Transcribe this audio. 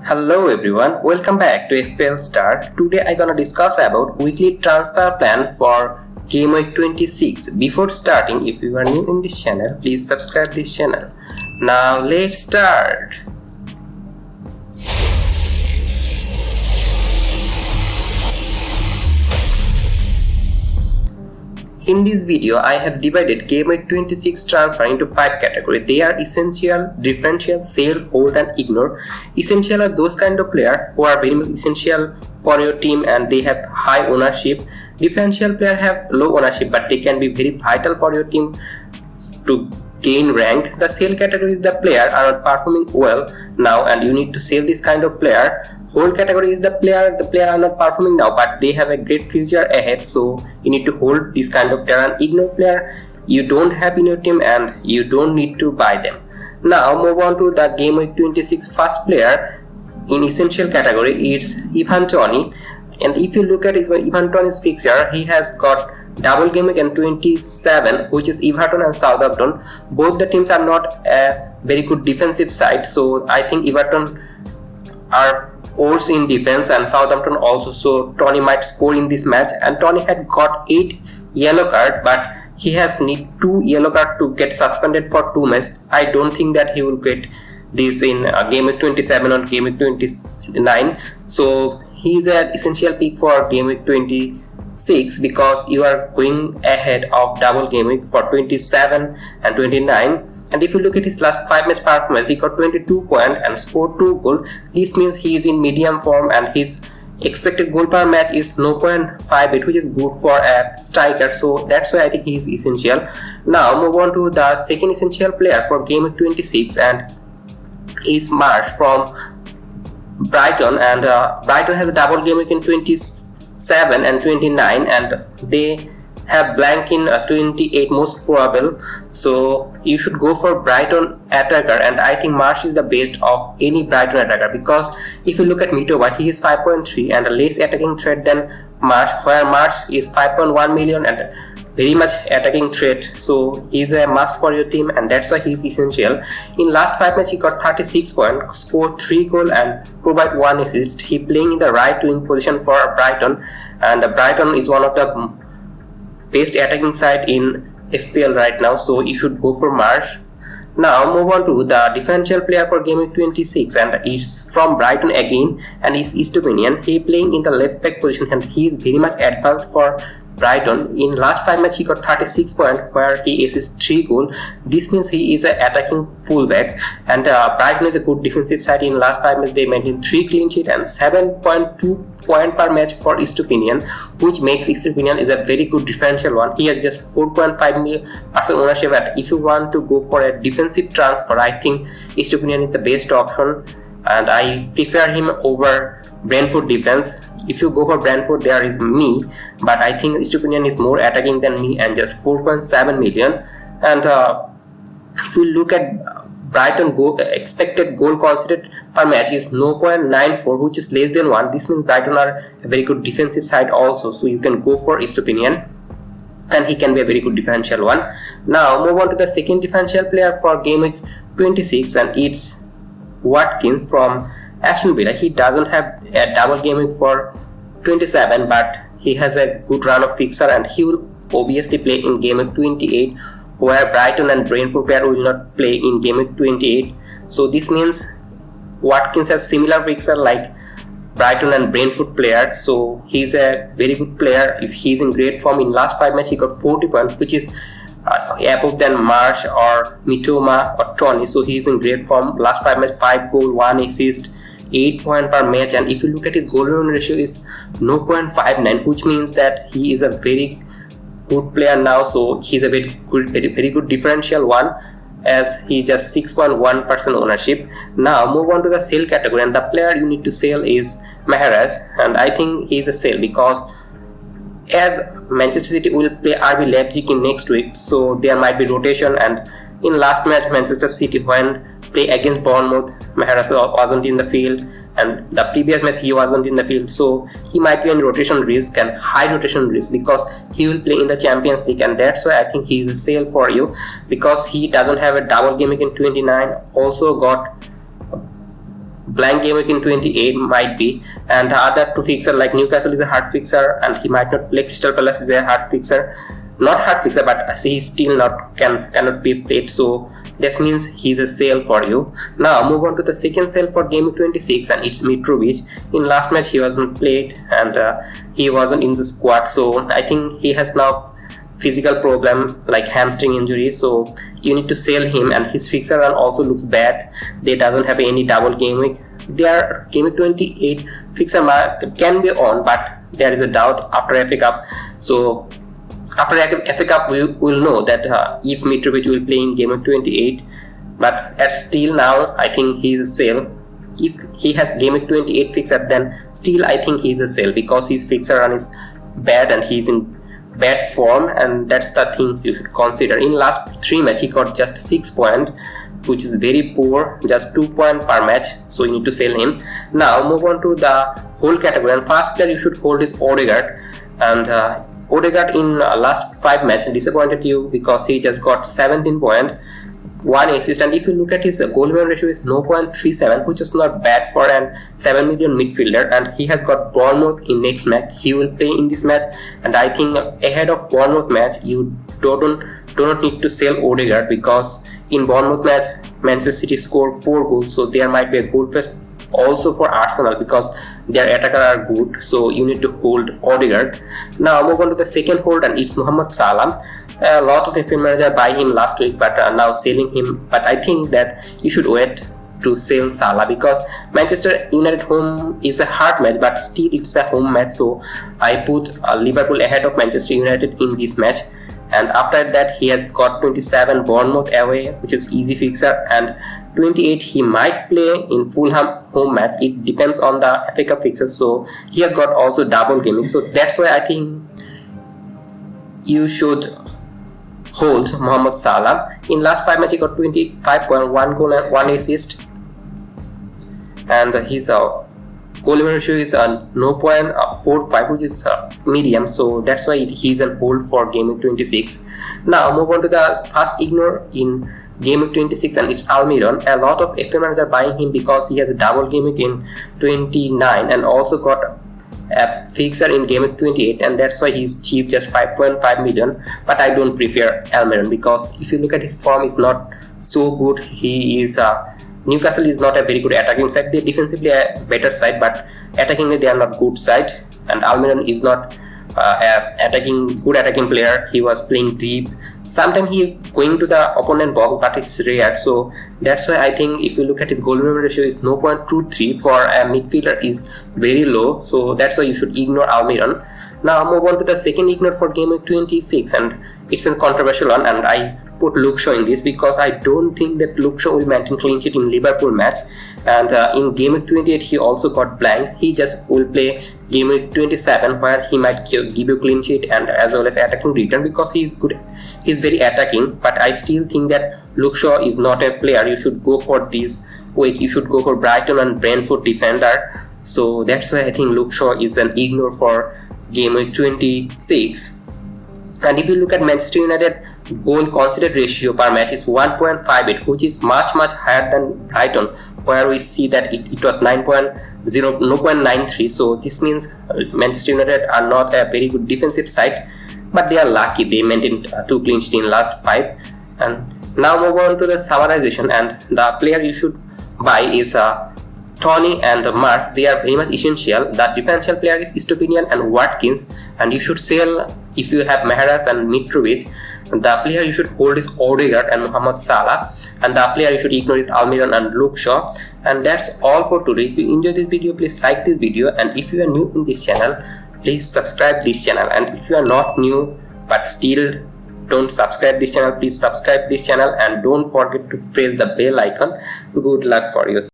Hello everyone, welcome back to FPL STAR. Today I'm gonna discuss about weekly transfer plan for Game Week 26. Before starting, if you are new in this channel, please subscribe this channel. Now let's start. In this video, I have divided Game Week 26 transfer into 5 categories. They are essential, differential, sell, hold and ignore. Essential are those kind of players who are very much essential for your team and they have high ownership. Differential players have low ownership but they can be very vital for your team to gain rank. The sell category is the player are not performing well now and you need to sell this kind of player. Hold category is the player are not performing now but they have a great future ahead, so you need to hold this kind of player. And ignore player you don't have in your team and you don't need to buy them. Now move on to the Game Week 26 first player in essential category. It's Ivan Toney, and if you look at Ivan Toney's fixture, he has got double game week and 27, which is Everton and Southampton. Both the teams are not a very good defensive side, so I think Everton are worse in defense and Southampton also, so Toney might score in this match. And Toney had got 8 yellow card but he has need 2 yellow card to get suspended for 2 matches. I don't think that he will get this in Game Week 27 or Game Week 29, so he is an essential pick for Game Week 26 because you are going ahead of double game week for 27 and 29. And if you look at his last 5 match performance, he got 22 points and scored 2 goals. This means he is in medium form and his expected goal per match is 0.58, which is good for a striker, so that's why I think he is essential. Now move on to the second essential player for Game Week 26 and is Marsh from Brighton. And Brighton has a double game week in 27 and 29 and they have blank in 28 most probable, so you should go for Brighton attacker. And I think Marsh is the best of any Brighton attacker because if you look at Mitoma, he is 5.3 and a less attacking threat than Marsh, where Marsh is 5.1 million and very much attacking threat, so he's a must for your team and that's why he's essential. In last 5 matches he got 36 points, scored 3 goals and provide 1 assist. He playing in the right wing position for Brighton, and Brighton is one of the best attacking side in FPL right now, so you should go for Marsh. Now move on to the differential player for Game Week 26 and it's from Brighton again and is Eastopinian. He playing in the left back position and he is very much advanced for Brighton. In last 5 matches he got 36 points where he assists 3 goals. This means he is an attacking fullback and Brighton is a good defensive side. In last 5 matches they maintained 3 clean sheet and 7.2 point per match for Eastopinian, which makes Eastopinian is a very good differential one. He has just 4.5% ownership, and if you want to go for a defensive transfer, I think Eastopinian is the best option and I prefer him over Brentford defense. If you go for Brentford, there is me, but I think Eastopinian is more attacking than me and just 4.7 million. And if you look at Brighton expected goal conceded per match is 0.94, which is less than 1. This means Brighton are a very good defensive side also, so you can go for Eastopinian and he can be a very good differential one. Now move on to the second differential player for Game Week 26 and it's Watkins from Aston Villa. He doesn't have a double game week for 27 but he has a good run of fixture and he will obviously play in Game Week 28, where Brighton and Brentford player will not play in Game Week 28. So this means Watkins has similar fixture like Brighton and Brentford player, so he's a very good player. If he's in great form, in last 5 matches he got 40 points, which is above than Marsh or Mitoma or Toney, so he's in great form. Last 5 matches 5 goals, 1 assist, 8 points per match, and if you look at his goal run ratio is 0.59, which means that he is a very good player now, so he's a very good differential one as he's just 6.1% ownership. Now move on to the sell category and the player you need to sell is Mahrez, and I think he's a sell because as Manchester City will play RB Leipzig in next week, so there might be rotation. And in last match Manchester City when play against Bournemouth, Mahrez wasn't in the field, and the previous match he wasn't in the field, so he might be on rotation risk and high rotation risk because he will play in the Champions League, and that's why I think he is a sale for you because he doesn't have a double game week in 29, also got blank game week in 28 might be, and other two fixer like Newcastle is a hard fixer and he might not play. Crystal Palace is a hard fixer, not hard fixer, but he still cannot be played, so that means he's a sale for you. Now move on to the second sale for game week 26, and it's Mitrovic. In last match he wasn't played and he wasn't in the squad, so I think he has now physical problem like hamstring injury, so you need to sell him, and his fixture run also looks bad. They doesn't have any double game week. Their game week 28 fixture can be on, but there is a doubt after FA Cup. So after FA Cup we will know that if Mitrovic will play in game week 28, but at still now I think he is a sale. If he has game week 28 fixture, then still I think he is a sale because his fixture run is bad and he's in bad form, and that's the things you should consider. In last 3 matches he got just 6 points, which is very poor, just 2 points per match, so you need to sell him. Now move on to the whole category, and first player you should hold is Odegaard, and Odegaard in last 5 matches disappointed you because he just got 17 points, 1 assist, and if you look at his goal run ratio is 0.37, which is not bad for an 7 million midfielder, and he has got Bournemouth in next match. He will play in this match, and I think ahead of Bournemouth match you do not need to sell Odegaard, because in Bournemouth match Manchester City scored 4 goals, so there might be a goal fest also for Arsenal because their attackers are good, so you need to hold Odegaard. Now move on to the second hold, and it's Mohamed Salah. A lot of FPL manager buy him last week, but now selling him. But I think that you should wait to sell Salah because Manchester United home is a hard match, but still it's a home match. So I put Liverpool ahead of Manchester United in this match. And after that he has got 27 Bournemouth away, which is easy fixer, and 28 he might play in Fulham home match. It depends on the FA Cup fixes. So he has got also double gaming. So that's why I think you should hold Mohamed Salah. In last 5 matches he got 25.1 goal and 1 assist, and his goal ratio is 0.45, which is medium, so that's why he's on hold for game week 26. Now move on to the first ignore in game week 26, and it's Almiron. A lot of FPL managers are buying him because he has a double game week in 29 and also got a fixer in game week 28, and that's why he's cheap, just 5.5 million. But I don't prefer Almiron because if you look at his form, is not so good. He is Newcastle is not a very good attacking side. They defensively a better side, but attackingly they are not good side. And Almiron is not good attacking player. He was playing deep. Sometimes he going to the opponent box, but it's rare. So that's why I think if you look at his goal ratio is 0.23 for a midfielder is very low. So that's why you should ignore Almiron. Now move on to the second ignore for game week 26, and it's a controversial one, and I put Luke Shaw in this because I don't think that Luke Shaw will maintain clean sheet in Liverpool match. And in game week 28 he also got blank. He just will play game week 27 where he might give you clean sheet and as well as attacking return because he is good. He's very attacking, but I still think that Luke Shaw is not a player you should go for this week. You should go for Brighton and Brentford defender. So that's why I think Luke Shaw is an ignore for game week 26. And if you look at Manchester United goal conceded ratio per match is 1.58, which is much higher than Brighton, where we see that it was 0.93. So this means Manchester United are not a very good defensive side, but they are lucky they maintained 2 clean sheets in last 5. And now move on to the summarization, and the player you should buy is Tony and Mars. They are very much essential. The differential player is Stupinian and Watkins, and you should sell if you have Mahrez and Mitrovic. The player you should hold is Odegaard and Mohamed Salah, and the player you should ignore is Almiron and Luke Shaw. And that's all for today. If you enjoyed this video, please like this video, and if you are new in this channel, please subscribe this channel. And if you are not new but still don't subscribe this channel, please subscribe this channel and don't forget to press the bell icon. Good luck for you.